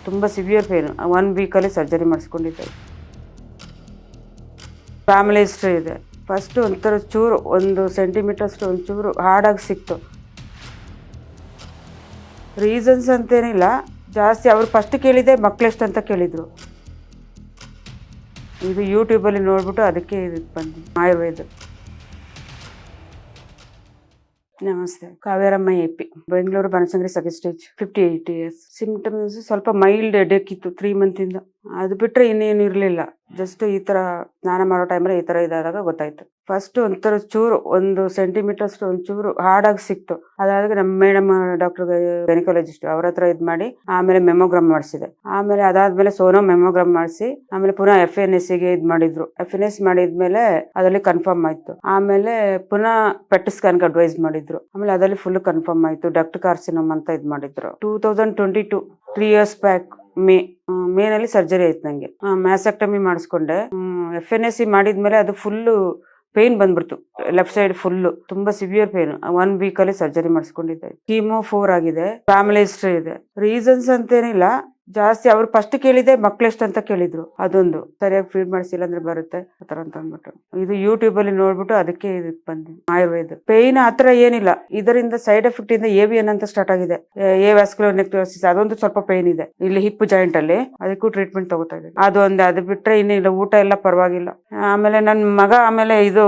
ತುಂಬ severe pain. 1 ವೀಕಲ್ಲಿ surgery ಮಾಡಿಸ್ಕೊಂಡಿದ್ದೆ. Family history ಇದೆ. ಫಸ್ಟ್ ಒಂಥರ ಚೂರು 1 ಸೆಂಟಿಮೀಟರ್ಷ್ಟು ಒಂಚೂರು ಹಾರ್ಡಾಗಿ ಸಿಕ್ತು. ರೀಸನ್ಸ್ ಅಂತೇನಿಲ್ಲ, ಜಾಸ್ತಿ ಅವ್ರು ಫಸ್ಟ್ ಕೇಳಿದೆ ಮಕ್ಕಳೆಷ್ಟು ಅಂತ ಕೇಳಿದರು. ಇದು ಯೂಟ್ಯೂಬಲ್ಲಿ ನೋಡ್ಬಿಟ್ಟು ಅದಕ್ಕೆ ಇದಕ್ಕೆ ಬಂದು ಆಯುರ್ವೇದ. ನಮಸ್ತೆ, Kaveramma AP, Bengaluru Banashankari second stage, 58 years. Symptoms ಸ್ವಲ್ಪ ಮೈಲ್ಡ್ ಹೆಡೇಕ್ ಇತ್ತು 3 ಮಂತಿಂದ. ಅದು ಬಿಟ್ಟರೆ ಇನ್ನೇನು ಇರಲಿಲ್ಲ. ಜಸ್ಟ್ ಈ ಥರ ಸ್ನಾನ ಮಾಡೋ ಟೈಮಲ್ಲಿ ಈ ಥರ ಇದಾದಾಗ ಗೊತ್ತಾಯ್ತು. ಫಸ್ಟ್ ಒಂಥರ ಚೂರು 1 ಸೆಂಟಿಮೀಟರ್ಷ್ಟು ಒಂಚೂರು ಹಾರ್ಡಾಗಿ ಸಿಕ್ತು. ಅದಾದಾಗ ನಮ್ಮ ಮೇಡಮ್ ಡಾಕ್ಟರ್ ಗೈನಕಾಲಜಿಸ್ಟ್ ಅವ್ರ ಹತ್ರ ಇದು ಮಾಡಿ ಆಮೇಲೆ ಮೆಮೊಗ್ರಾಮ್ ಮಾಡಿಸಿದೆ. ಆಮೇಲೆ ಅದಾದ್ಮೇಲೆ ಸೋನೋ ಮೆಮೊಗ್ರಾಮ್ ಮಾಡಿಸಿ ಆಮೇಲೆ ಪುನಃ FNSಗೆ ಇದು ಮಾಡಿದ್ರು. FNS ಮಾಡಿದ್ಮೇಲೆ ಅದರಲ್ಲಿ ಕನ್ಫರ್ಮ್ ಆಯ್ತು. ಆಮೇಲೆ ಪುನಃ ಪೆಟ್ ಸ್ಕ್ಯಾನ್ಗೆ ಅಡ್ವೈಸ್ ಮಾಡಿದ್ರು. ಆಮೇಲೆ ಅದರಲ್ಲಿ ಫುಲ್ ಕನ್ಫರ್ಮ್ ಆಯ್ತು. ಡಕ್ಟ್ ಕಾರ್ಸಿನೋಮ್ ಅಂತ ಇದು ಮಾಡಿದ್ರು. 2022 3 years ಬ್ಯಾಕ್ ಮೇನಲ್ಲಿ ಸರ್ಜರಿ ಆಯ್ತು ನಂಗೆ. ಮ್ಯಾಸೆಕ್ಟಮಿ ಮಾಡಿಸ್ಕೊಂಡೆ. FNSC ಮಾಡಿದ್ಮೇಲೆ ಅದು ಫುಲ್ಲು ಪೇನ್ ಬಂದ್ಬಿಡ್ತು. ಲೆಫ್ಟ್ ಸೈಡ್ ಫುಲ್ಲು ತುಂಬಾ ಸಿವಿಯರ್ ಪೇನ್. 1 ವೀಕಲ್ಲಿ ಸರ್ಜರಿ ಮಾಡಿಸ್ಕೊಂಡಿದ್ದೆ. ಕೀಮೋ 4 ಆಗಿದೆ. ಫ್ಯಾಮಿಲಿ ಹಿಸ್ಟ್ರಿ ಇದೆ. ರೀಸನ್ಸ್ ಅಂತೇನಿಲ್ಲ, ಜಾಸ್ತಿ ಅವ್ರು ಫಸ್ಟ್ ಕೇಳಿದೆ ಮಕ್ಕಳೆಷ್ಟು ಅಂತ ಕೇಳಿದ್ರು. ಅದೊಂದು ಸರಿಯಾಗಿ ಫೀಡ್ ಮಾಡಿಸಿಲ್ಲ ಅಂದ್ರೆ ಬರುತ್ತೆ ಆ ಥರ ಅಂತ ಅಂದ್ಬಿಟ್ಟು ಇದು ಯೂಟ್ಯೂಬಲ್ಲಿ ನೋಡ್ಬಿಟ್ಟು ಅದಕ್ಕೆ ಇದಕ್ಕೆ ಬಂದೆ. ಆಯುರ್ವೇದ ಪೇಯ್ನ್ ಆ ಥರ ಏನಿಲ್ಲ. ಇದರಿಂದ ಸೈಡ್ ಎಫೆಕ್ಟ್ ಇಂದ AVN ಅಂತ ಸ್ಟಾರ್ಟ್ ಆಗಿದೆ. ಎ ವ್ಯಾಸ್ಕ್ಯುಲರ್ ನೆಕ್ರೋಸಿಸ್, ಅದೊಂದು ಸ್ವಲ್ಪ ಪೇಯ್ನ್ ಇದೆ ಇಲ್ಲಿ ಹಿಪ್ ಜಾಯಿಂಟ್ ಅಲ್ಲಿ. ಅದಕ್ಕೂ ಟ್ರೀಟ್ಮೆಂಟ್ ತಗೋತಾ ಇದ್ದೀನಿ. ಅದೊಂದು, ಅದು ಬಿಟ್ರೆ ಇನ್ನಿಲ್ಲ. ಊಟ ಎಲ್ಲ ಪರವಾಗಿಲ್ಲ. ಆಮೇಲೆ ನನ್ನ ಮಗ ಆಮೇಲೆ ಇದು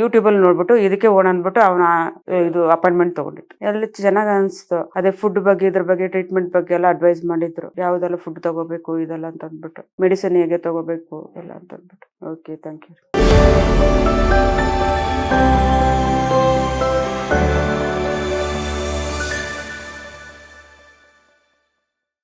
ಯೂಟ್ಯೂಬಲ್ಲಿ ನೋಡ್ಬಿಟ್ಟು ಇದಕ್ಕೆ ಓಣ ಅಂದ್ಬಿಟ್ಟು ಅವನ ಇದು ಅಪಾಯಿಂಟ್ಮೆಂಟ್ ತಗೊಂಡಿತ್ತು. ಎಲ್ಲ ಚೆನ್ನಾಗಿ ಅನಿಸ್ತು. ಅದೇ ಫುಡ್ ಬಗ್ಗೆ, ಇದ್ರ ಬಗ್ಗೆ, ಟ್ರೀಟ್ಮೆಂಟ್ ಬಗ್ಗೆ ಎಲ್ಲ ಅಡ್ವೈಸ್ ಮಾಡಿದ್ರು. ಯಾವುದೆಲ್ಲ ಫುಡ್ ತಗೋಬೇಕು ಇದೆಲ್ಲ ಅಂತ ಅಂದ್ಬಿಟ್ಟು, ಮೆಡಿಸಿನ್ ಹೇಗೆ ತಗೋಬೇಕು ಎಲ್ಲ ಅಂತ ಅಂದ್ಬಿಟ್ಟು. Okay, thank you.